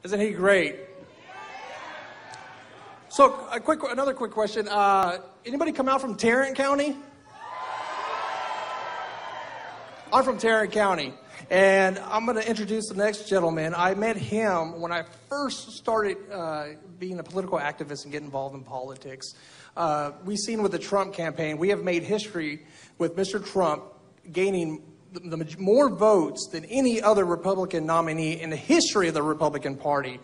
Isn't he great? So, another quick question. Anybody come out from Tarrant County? I'm from Tarrant County, and I'm going to introduce the next gentleman. I met him when I first started being a political activist and getting involved in politics. We've seen with the Trump campaign, we have made history with Mr. Trump gaining more votes than any other Republican nominee in the history of the Republican Party.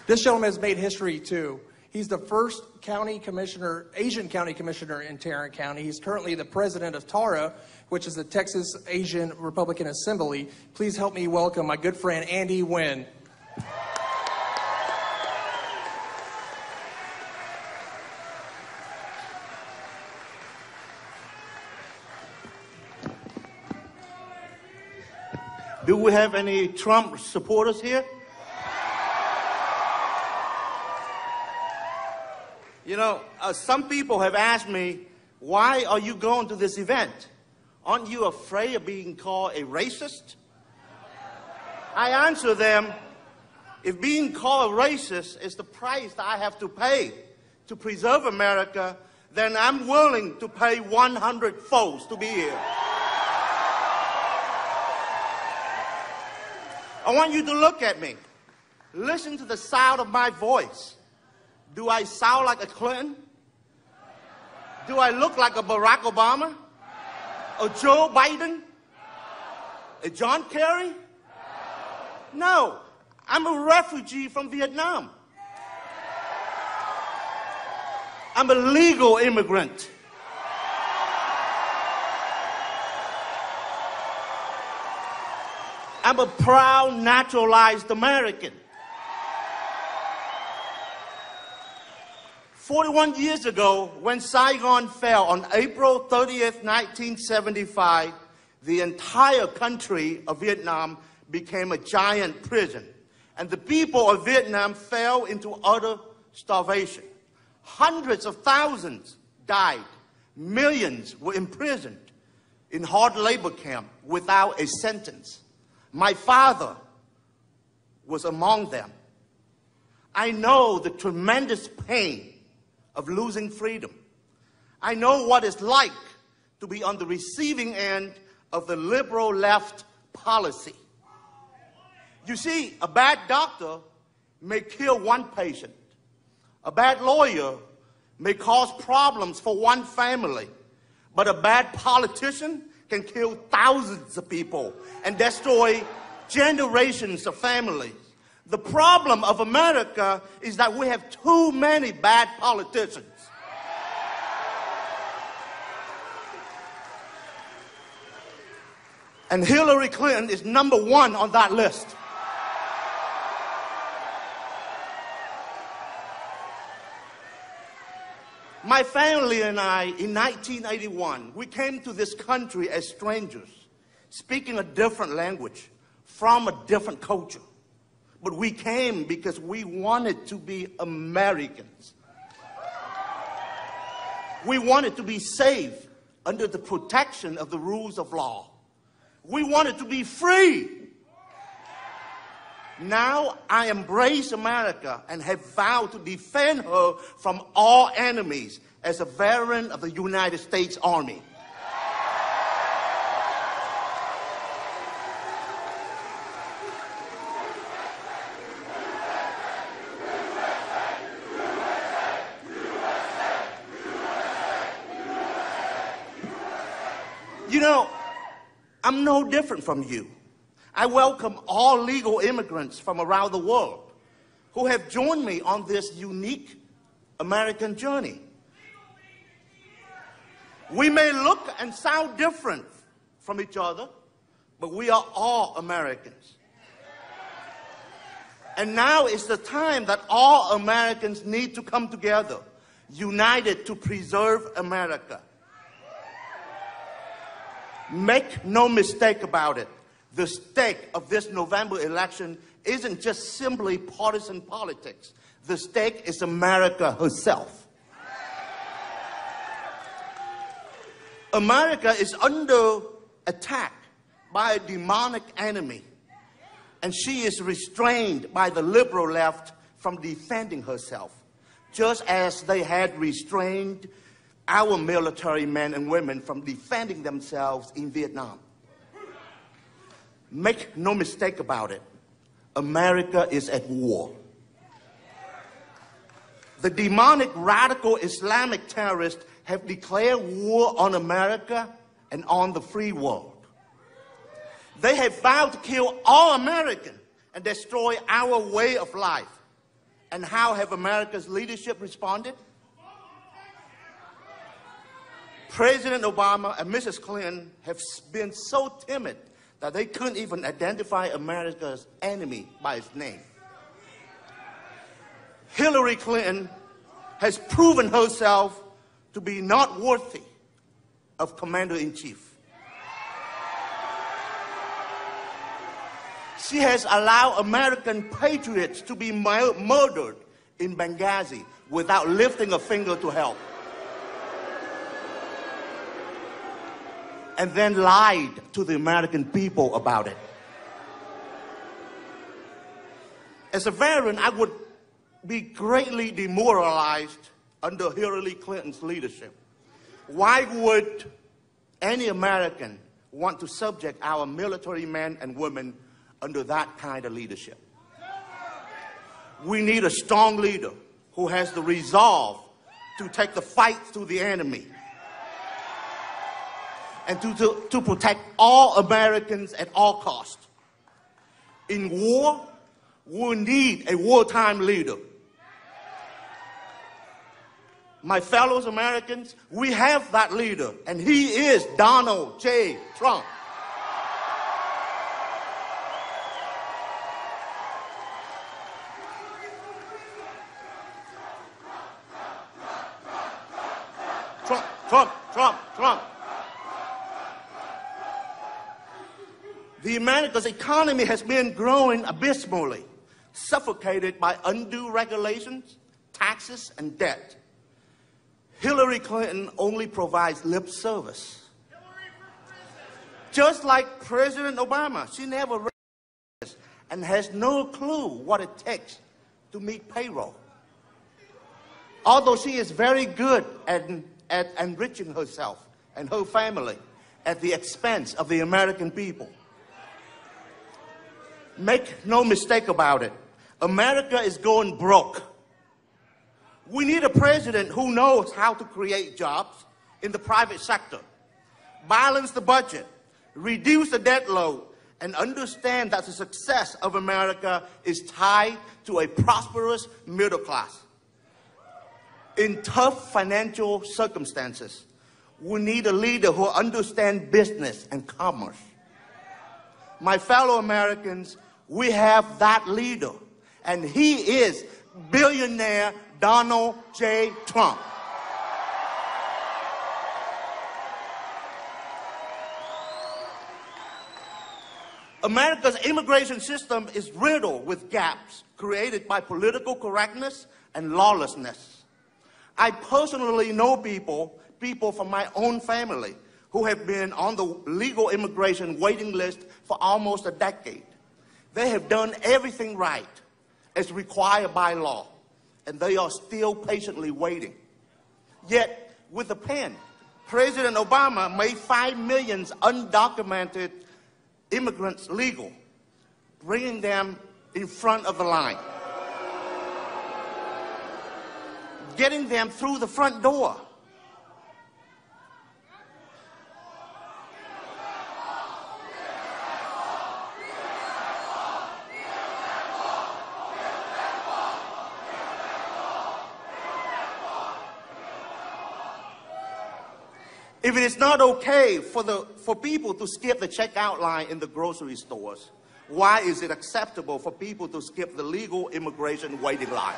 This gentleman has made history too. He's the first county commissioner, Asian county commissioner in Tarrant County. He's currently the president of TARA, which is the Texas Asian Republican Assembly. Please help me welcome my good friend, Andy Nguyen. Do we have any Trump supporters here? You know, some people have asked me, why are you going to this event? Aren't you afraid of being called a racist? I answer them, if being called a racist is the price that I have to pay to preserve America, then I'm willing to pay 100 folds to be here. I want you to look at me. Listen to the sound of my voice. Do I sound like a Clinton? Do I look like a Barack Obama? A Joe Biden? A John Kerry? No. I'm a refugee from Vietnam. I'm a legal immigrant. I'm a proud, naturalized American. 41 years ago, when Saigon fell on April 30th, 1975, the entire country of Vietnam became a giant prison. And the people of Vietnam fell into utter starvation. Hundreds of thousands died. Millions were imprisoned in hard labor camps without a sentence. My father was among them. I know the tremendous pain of losing freedom. I know what it's like to be on the receiving end of the liberal left policy. You see, a bad doctor may kill one patient. A bad lawyer may cause problems for one family. But a bad politician can kill thousands of people and destroy generations of families. The problem of America is that we have too many bad politicians. And Hillary Clinton is #1 on that list. My family and I, in 1981, we came to this country as strangers, speaking a different language, from a different culture. But we came because we wanted to be Americans. We wanted to be safe under the protection of the rules of law. We wanted to be free. Now I embrace America and have vowed to defend her from all enemies as a veteran of the United States Army. You know, I'm no different from you. I welcome all legal immigrants from around the world who have joined me on this unique American journey. We may look and sound different from each other, but we are all Americans. And now is the time that all Americans need to come together, united to preserve America. Make no mistake about it. The stake of this November election isn't just simply partisan politics. The stake is America herself. America is under attack by a demonic enemy. And she is restrained by the liberal left from defending herself, just as they had restrained our military men and women from defending themselves in Vietnam. Make no mistake about it, America is at war. The demonic radical Islamic terrorists have declared war on America and on the free world. They have vowed to kill all Americans and destroy our way of life. And how have America's leadership responded? President Obama and Mrs. Clinton have been so timid that they couldn't even identify America's enemy by its name. Hillary Clinton has proven herself to be not worthy of commander-in-chief. She has allowed American patriots to be murdered in Benghazi without lifting a finger to help. And then lied to the American people about it. As a veteran, I would be greatly demoralized under Hillary Clinton's leadership. Why would any American want to subject our military men and women under that kind of leadership? We need a strong leader who has the resolve to take the fight to the enemy and to protect all Americans at all costs. In war, we need a wartime leader. My fellow Americans, we have that leader, and he is Donald J. Trump. Trump. The America's economy has been growing abysmally, suffocated by undue regulations, taxes, and debt. Hillary Clinton only provides lip service. Just like President Obama, she never read and has no clue what it takes to meet payroll. Although she is very good at enriching herself and her family at the expense of the American people. Make no mistake about it, America is going broke. We need a president who knows how to create jobs in the private sector, balance the budget, reduce the debt load, and understand that the success of America is tied to a prosperous middle class. In tough financial circumstances, we need a leader who understands business and commerce. My fellow Americans, we have that leader, and he is billionaire Donald J. Trump. America's immigration system is riddled with gaps created by political correctness and lawlessness. I personally know people from my own family who have been on the legal immigration waiting list for almost a decade. They have done everything right as required by law, and they are still patiently waiting. Yet, with a pen, President Obama made 5 million undocumented immigrants legal, bringing them in front of the line, getting them through the front door. If it is not okay for people to skip the checkout line in the grocery stores, why is it acceptable for people to skip the legal immigration waiting line?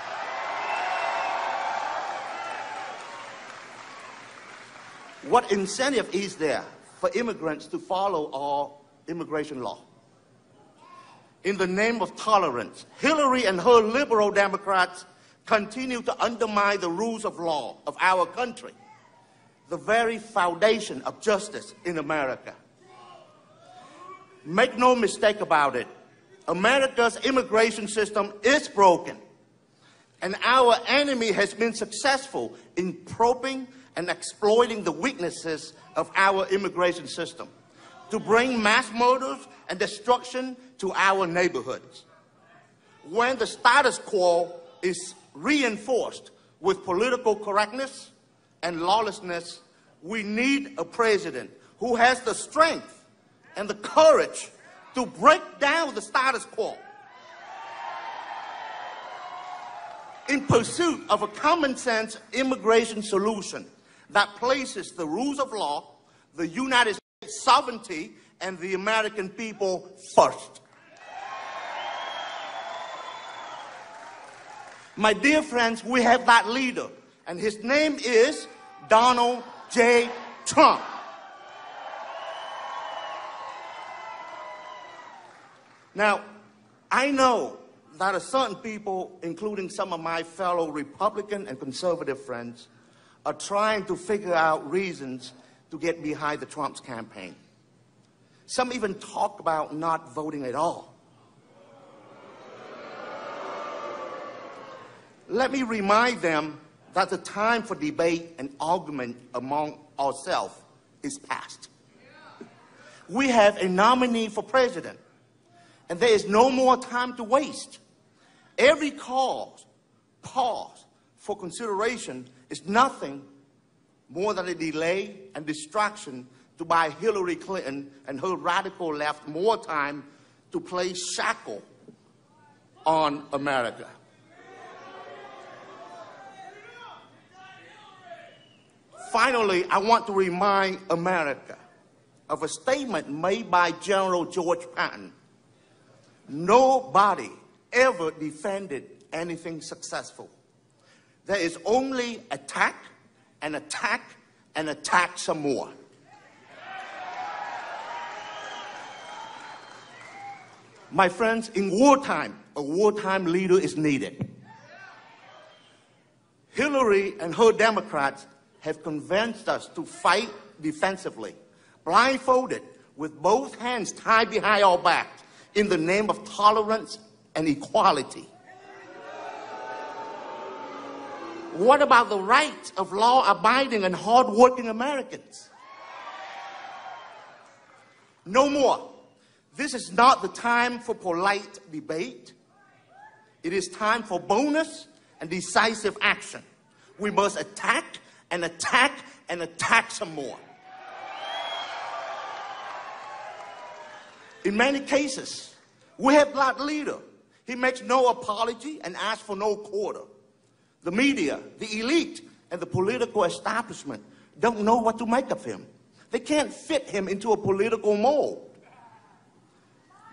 What incentive is there for immigrants to follow our immigration law? In the name of tolerance, Hillary and her liberal Democrats continue to undermine the rules of law of our country, the very foundation of justice in America. Make no mistake about it, America's immigration system is broken, and our enemy has been successful in probing and exploiting the weaknesses of our immigration system to bring mass murders and destruction to our neighborhoods. When the status quo is reinforced with political correctness and lawlessness, we need a president who has the strength and the courage to break down the status quo in pursuit of a common sense immigration solution that places the rules of law, the United States sovereignty, and the American people first. My dear friends, we have that leader, and his name is Donald J. Trump. Now, I know that certain people, including some of my fellow Republican and conservative friends, are trying to figure out reasons to get behind the Trump's campaign. Some even talk about not voting at all. Let me remind them that the time for debate and argument among ourselves is past. We have a nominee for president, and there is no more time to waste. Every pause for consideration is nothing more than a delay and distraction to buy Hillary Clinton and her radical left more time to place shackle on America. Finally, I want to remind America of a statement made by General George Patton. Nobody ever defended anything successful. There is only attack and attack and attack some more. My friends, in wartime, a wartime leader is needed. Hillary and her Democrats have convinced us to fight defensively, blindfolded, with both hands tied behind our back, in the name of tolerance and equality. What about the rights of law-abiding and hard-working Americans? No more. This is not the time for polite debate. It is time for bonus and decisive action. We must attack and attack and attack some more. In many cases, we have that leader. He makes no apology and asks for no quarter. The media, the elite, and the political establishment don't know what to make of him. They can't fit him into a political mold.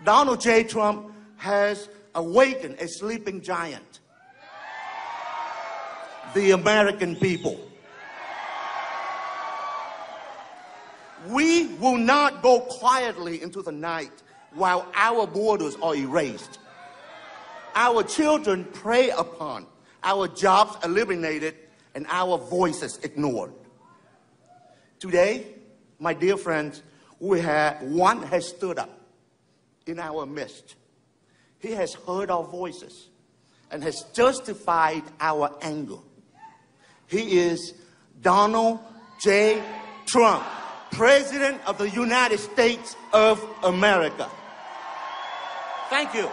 Donald J. Trump has awakened a sleeping giant, the American people. We will not go quietly into the night while our borders are erased, our children preyed upon, our jobs eliminated, and our voices ignored. Today, my dear friends, one has stood up in our midst. He has heard our voices and has justified our anger. He is Donald J. Trump, President of the United States of America. Thank you.